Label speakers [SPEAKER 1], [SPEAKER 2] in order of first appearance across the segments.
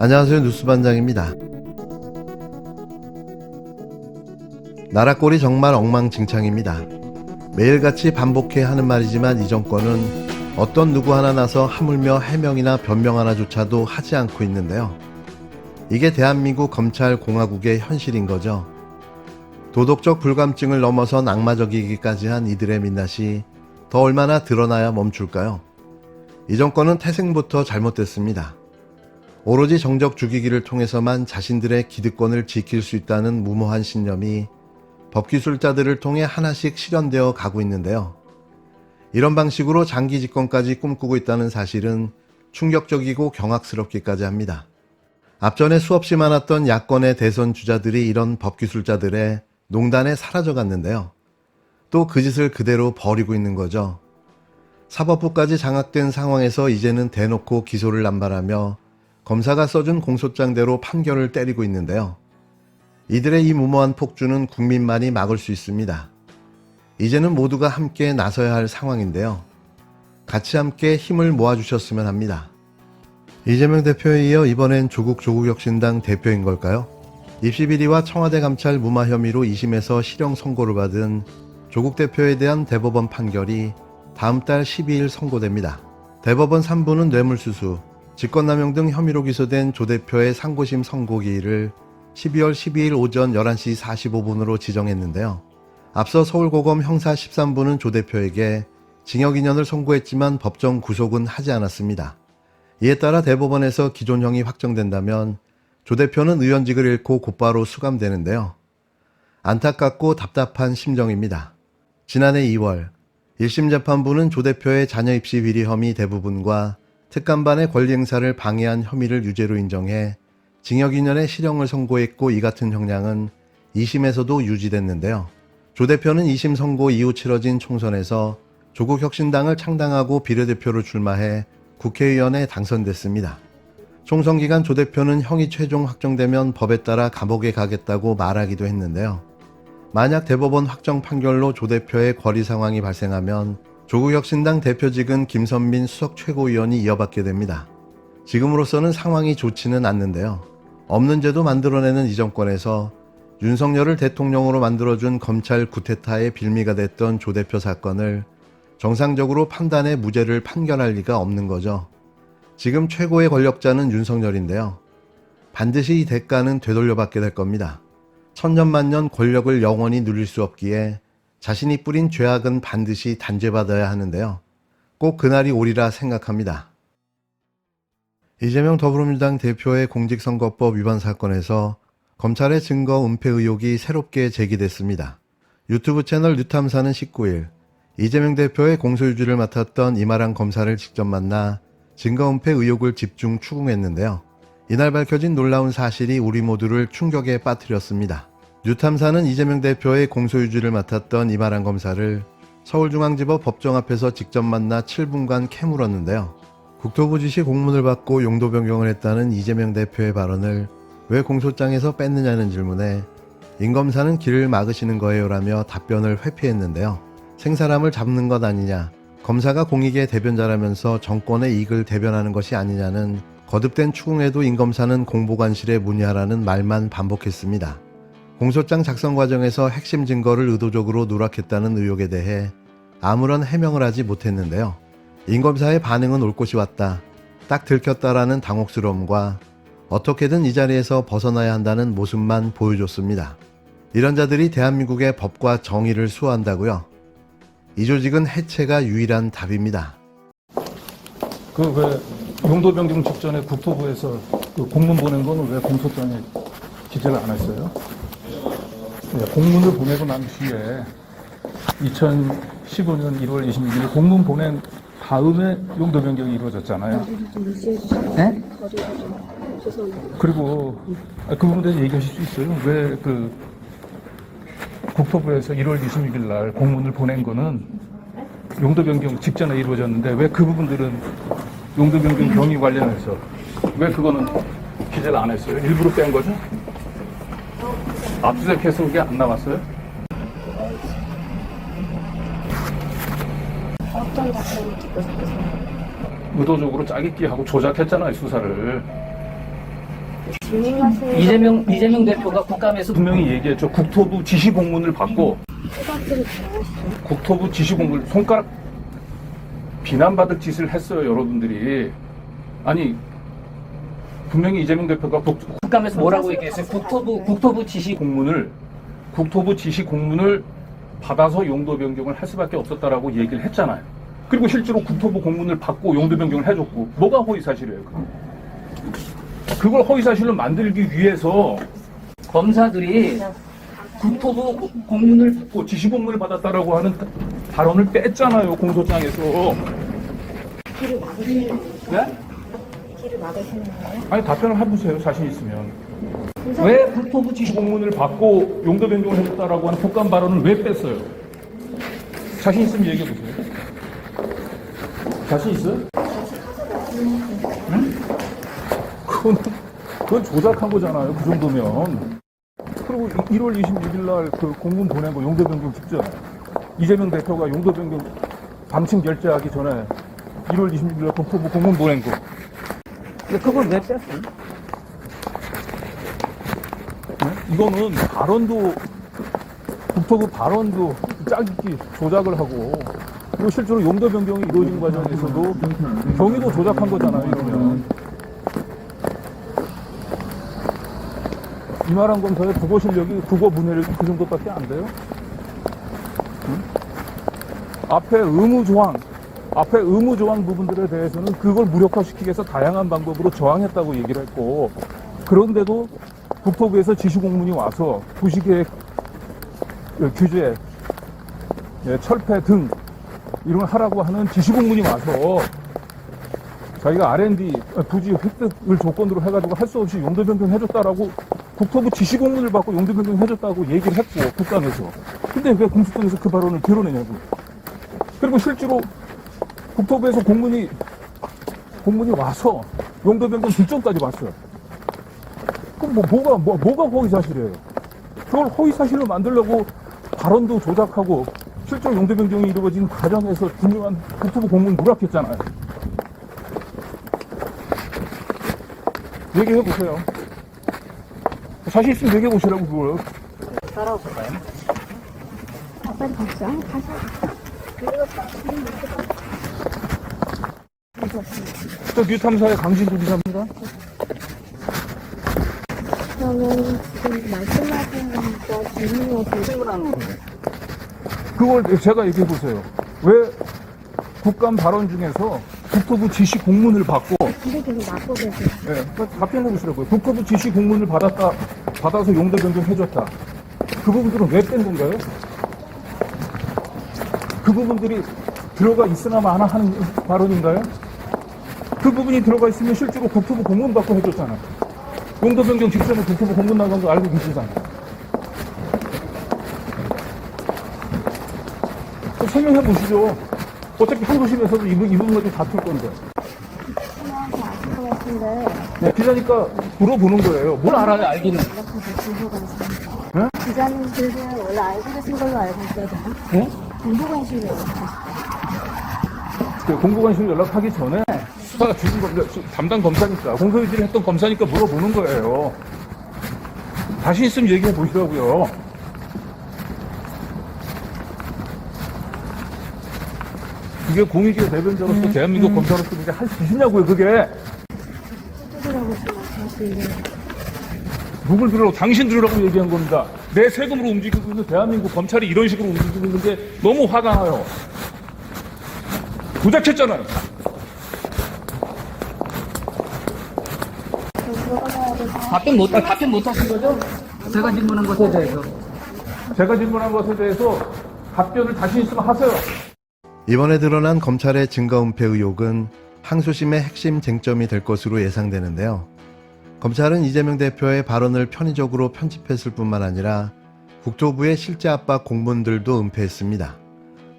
[SPEAKER 1] 안녕하세요. 뉴스반장입니다. 나라꼴이 정말 엉망진창입니다. 매일같이 반복해 하는 말이지만 이 정권은 어떤 누구 하나 나서 하물며 해명이나 변명 하나조차도 하지 않고 있는데요. 이게 대한민국 검찰공화국의 현실인 거죠. 도덕적 불감증을 넘어선 악마적이기까지 한 이들의 민낯이 더 얼마나 드러나야 멈출까요? 이 정권은 태생부터 잘못됐습니다. 오로지 정적 죽이기를 통해서만 자신들의 기득권을 지킬 수 있다는 무모한 신념이 법기술자들을 통해 하나씩 실현되어 가고 있는데요. 이런 방식으로 장기 집권까지 꿈꾸고 있다는 사실은 충격적이고 경악스럽기까지 합니다. 앞전에 수없이 많았던 야권의 대선 주자들이 이런 법기술자들의 농단에 사라져갔는데요. 또 그 짓을 그대로 벌이고 있는 거죠. 사법부까지 장악된 상황에서 이제는 대놓고 기소를 남발하며 검사가 써준 공소장대로 판결을 때리고 있는데요. 이들의 이 무모한 폭주는 국민만이 막을 수 있습니다. 이제는 모두가 함께 나서야 할 상황인데요. 같이 함께 힘을 모아주셨으면 합니다. 이재명 대표에 이어 이번엔 조국혁신당 대표인 걸까요? 입시 비리와 청와대 감찰 무마 혐의로 2심에서 실형 선고를 받은 조국 대표에 대한 대법원 판결이 다음 달 12일 선고됩니다. 대법원 3부는 뇌물수수, 직권남용 등 혐의로 기소된 조 대표의 상고심 선고기일을 12월 12일 오전 11시 45분으로 지정했는데요. 앞서 서울고검 형사 13부는 조 대표에게 징역 2년을 선고했지만 법정 구속은 하지 않았습니다. 이에 따라 대법원에서 기존형이 확정된다면 조 대표는 의원직을 잃고 곧바로 수감되는데요. 안타깝고 답답한 심정입니다. 지난해 2월 1심 재판부는 조 대표의 자녀 입시 비리 혐의 대부분과 특감반의 권리 행사를 방해한 혐의를 유죄로 인정해 징역 2년의 실형을 선고했고 이 같은 형량은 2심에서도 유지됐는데요. 조 대표는 2심 선고 이후 치러진 총선에서 조국혁신당을 창당하고 비례대표로 출마해 국회의원에 당선됐습니다. 총선 기간 조 대표는 형이 최종 확정되면 법에 따라 감옥에 가겠다고 말하기도 했는데요. 만약 대법원 확정 판결로 조 대표의 거리 상황이 발생하면 조국혁신당 대표직은 김선민 수석 최고위원이 이어받게 됩니다. 지금으로서는 상황이 좋지는 않는데요. 없는 죄도 만들어내는 이 정권에서 윤석열을 대통령으로 만들어준 검찰 구테타의 빌미가 됐던 조 대표 사건을 정상적으로 판단해 무죄를 판결할 리가 없는 거죠. 지금 최고의 권력자는 윤석열인데요. 반드시 이 대가는 되돌려받게 될 겁니다. 천년만년 권력을 영원히 누릴 수 없기에 자신이 뿌린 죄악은 반드시 단죄받아야 하는데요. 꼭 그날이 오리라 생각합니다. 이재명 더불어민주당 대표의 공직선거법 위반 사건에서 검찰의 증거 은폐 의혹이 새롭게 제기됐습니다. 유튜브 채널 뉴탐사는 19일 이재명 대표의 공소유지를 맡았던 이마랑 검사를 직접 만나 증거 은폐 의혹을 집중 추궁했는데요. 이날 밝혀진 놀라운 사실이 우리 모두를 충격에 빠뜨렸습니다. 뉴탐사는 이재명 대표의 공소유지를 맡았던 이마랑 검사를 서울중앙지법 법정 앞에서 직접 만나 7분간 캐물었는데요. 국토부지시 공문을 받고 용도 변경을 했다는 이재명 대표의 발언을 왜 공소장에서 뺐느냐는 질문에 임 검사는 길을 막으시는 거예요라며 답변을 회피했는데요. 생사람을 잡는 것 아니냐, 검사가 공익의 대변자라면서 정권의 이익을 대변하는 것이 아니냐는 거듭된 추궁에도 임 검사는 공보관실에 문의하라는 말만 반복했습니다. 공소장 작성 과정에서 핵심 증거를 의도적으로 누락했다는 의혹에 대해 아무런 해명을 하지 못했는데요. 임 검사의 반응은 올 곳이 왔다, 딱 들켰다라는 당혹스러움과 어떻게든 이 자리에서 벗어나야 한다는 모습만 보여줬습니다. 이런 자들이 대한민국의 법과 정의를 수호한다고요? 이 조직은 해체가 유일한 답입니다.
[SPEAKER 2] 왜 용도 변경 직전에 국토부에서 그 공문 보낸 거는 왜 공소장에 기재를 안 했어요? 네, 공문을 보내고 난 뒤에 2015년 1월 26일 공문 보낸 다음에 용도 변경이 이루어졌잖아요. 네? 그리고 그 부분에 대해서 얘기하실 수 있어요? 왜 그 국토부에서 1월 26일 날 공문을 보낸 거는 용도 변경 직전에 이루어졌는데 왜 그 부분들은 용도 변경 경위 관련해서 왜 그거는 기재를 안 했어요? 일부러 뺀 거죠? 압수수색해서 그게 안 나왔어요?
[SPEAKER 3] 어떤 답변을 듣고 싶으세요?
[SPEAKER 2] 의도적으로 짜깁기하고 조작했잖아요, 수사를.
[SPEAKER 3] 이재명 대표가 국감에서
[SPEAKER 2] 분명히 얘기했죠. 국토부 지시 공문을 받고 국토부 지시 공문 손가락 비난받을 짓을 했어요. 여러분들이. 아니 분명히 이재명 대표가
[SPEAKER 3] 국감에서 뭐라고 얘기했어요? 국토부 지시
[SPEAKER 2] 국토부 지시 공문을 받아서 용도 변경을 할 수밖에 없었다라고 얘기를 했잖아요. 그리고 실제로 국토부 공문을 받고 용도 변경을 해줬고 뭐가 허위사실이에요? 그걸 허위사실로 만들기 위해서
[SPEAKER 3] 검사들이 국토부 공문을
[SPEAKER 2] 받고 지시 공문을 받았다라고 하는 발언을 뺐잖아요. 공소장에서.
[SPEAKER 4] 길을 막으시는 거예요?
[SPEAKER 2] 네?
[SPEAKER 4] 길을 막으시는 거예요?
[SPEAKER 2] 아니 답변을 해보세요. 자신 있으면.
[SPEAKER 3] 왜 국토부 지시
[SPEAKER 2] 지시 공문을 받고 용도 변경을 해줬다라고 하는 국감 발언을 왜 뺐어요? 자신 있으면 얘기해보세요. 자신 있어요? 응? 그건 조작한 거잖아요. 그 정도면. 그리고 1월 26일 날 그 공문 보낸 거 용도 변경 직전. 이재명 대표가 용도 변경 방침 결재하기 전에 1월 26일 날 국토부 공문 보낸 거.
[SPEAKER 3] 근데 그걸 왜 뺐어요?
[SPEAKER 2] 네? 이거는 발언도 국토부 발언도 짜깁기 조작을 하고 그리고 실제로 용도 변경이 이루어진 과정에서도 경위도 조작한 거잖아요. 이러면 이만한 검사의 국어 실력이 국어 문해력이 그 정도밖에 안 돼요? 응? 앞에 의무 조항 부분들에 대해서는 그걸 무력화시키기 위해서 다양한 방법으로 저항했다고 얘기를 했고 그런데도 국토부에서 지시 공문이 와서 도시계획 규제, 철폐 등 이런 걸 하라고 하는 지시 공문이 와서 자기가 R&D 부지 획득을 조건으로 해가지고 할 수 없이 용도 변경 해줬다라고 국토부 지시 공문을 받고 용도 변경 해줬다고 얘기를 했고 국감에서. 근데 왜 공수처에서 그 발언을 드러내냐고. 그리고 실제로 국토부에서 공문이 와서 용도 변경 결정까지 왔어요. 그럼 뭐가 허위 사실이에요? 그걸 허위 사실로 만들려고 발언도 조작하고 실제로 용도 변경이 이루어진 과정에서 중요한 국토부 공문 누락했잖아요. 얘기해 보세요. 자신 있으면 얘기해 보시라고 그걸.
[SPEAKER 4] 따라올까요? 빨리 가시죠. 가시.
[SPEAKER 2] 저 뉴탐사의 강진구 기자입니다.
[SPEAKER 4] 그러면 지금 말씀하신 거 질문을
[SPEAKER 2] 그걸 제가 얘기해 보세요. 왜 국감 발언 중에서 국토부 지시 공문을 받고
[SPEAKER 4] 근데 계속 막고 계세요.
[SPEAKER 2] 답변해 보시라고요. 국토부 지시 공문을 받아서 용도 변경해줬다. 그 부분들은 왜 뺀 건가요? 그 부분들이 들어가 있으나 마나 하는 발언인가요? 그 부분이 들어가 있으면 실제로 국토부 공문 받고 해줬잖아. 용도 변경 직전에 국토부 공문 나간 거 알고 계시잖아. 설명해 보시죠. 어차피 항소심에서도 이 부분 가지고 다툴 건데.
[SPEAKER 4] 하나한테 아실 것 같은데
[SPEAKER 2] 네, 기자니까 물어보는 거예요. 뭘 알아야 알기는. 네?
[SPEAKER 4] 기자님들은 원래 알고 계신 걸로 알고 있거든요.
[SPEAKER 2] 네?
[SPEAKER 4] 공보관실에
[SPEAKER 2] 그 공보관실 연락하기 전에 수사가 주신 겁니다. 담당 검사니까 공소유지를 했던 검사니까 물어보는 거예요. 자신 있으면 얘기해 보시라고요. 그게 공익의 대변자로서 대한민국 검사로서 그게 할 수 있냐고요. 그게
[SPEAKER 4] 두드라고 좀 말씀하시는데
[SPEAKER 2] 누굴 들으라고 당신 들으라고 얘기한 겁니다. 내 세금으로 움직이고 있는 대한민국 검찰이 이런 식으로 움직이고 있는 게 너무 화가 나요. 조작했잖아요.
[SPEAKER 3] 답변 못 하신 거죠? 제가 질문한 것에 대해서.
[SPEAKER 2] 제가 질문한 것에 대해서 답변을 자신 있으면 하세요.
[SPEAKER 1] 이번에 드러난 검찰의 증거 은폐 의혹은 항소심의 핵심 쟁점이 될 것으로 예상되는데요. 검찰은 이재명 대표의 발언을 편의적으로 편집했을 뿐만 아니라 국토부의 실제 압박 공문들도 은폐했습니다.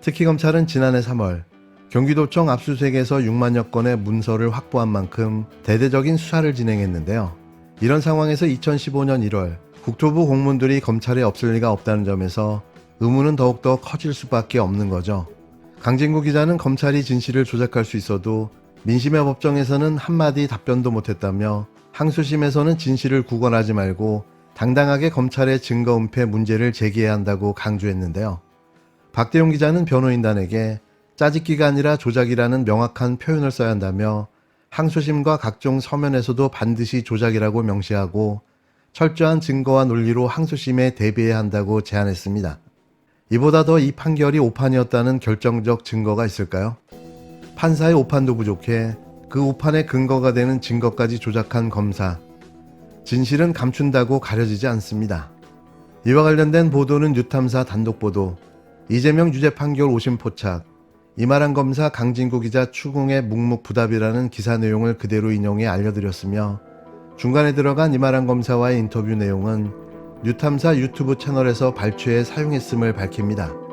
[SPEAKER 1] 특히 검찰은 지난해 3월 경기도청 압수수색에서 6만여 건의 문서를 확보한 만큼 대대적인 수사를 진행했는데요. 이런 상황에서 2015년 1월 국토부 공문들이 검찰에 없을 리가 없다는 점에서 의문은 더욱더 커질 수밖에 없는 거죠. 강진구 기자는 검찰이 진실을 조작할 수 있어도 민심의 법정에서는 한마디 답변도 못했다며 항소심에서는 진실을 구걸하지 말고 당당하게 검찰의 증거 은폐 문제를 제기해야 한다고 강조했는데요. 박대용 기자는 변호인단에게 짜집기가 아니라 조작이라는 명확한 표현을 써야 한다며 항소심과 각종 서면에서도 반드시 조작이라고 명시하고 철저한 증거와 논리로 항소심에 대비해야 한다고 제안했습니다. 이보다 더 이 판결이 오판이었다는 결정적 증거가 있을까요? 판사의 오판도 부족해 그 오판의 근거가 되는 증거까지 조작한 검사. 진실은 감춘다고 가려지지 않습니다. 이와 관련된 보도는 뉴탐사 단독 보도, 이재명 유죄 판결 오심 포착, 이마란 검사 강진구 기자 추궁의 묵묵부답이라는 기사 내용을 그대로 인용해 알려드렸으며 중간에 들어간 이마란 검사와의 인터뷰 내용은 뉴탐사 유튜브 채널에서 발췌해 사용했음을 밝힙니다.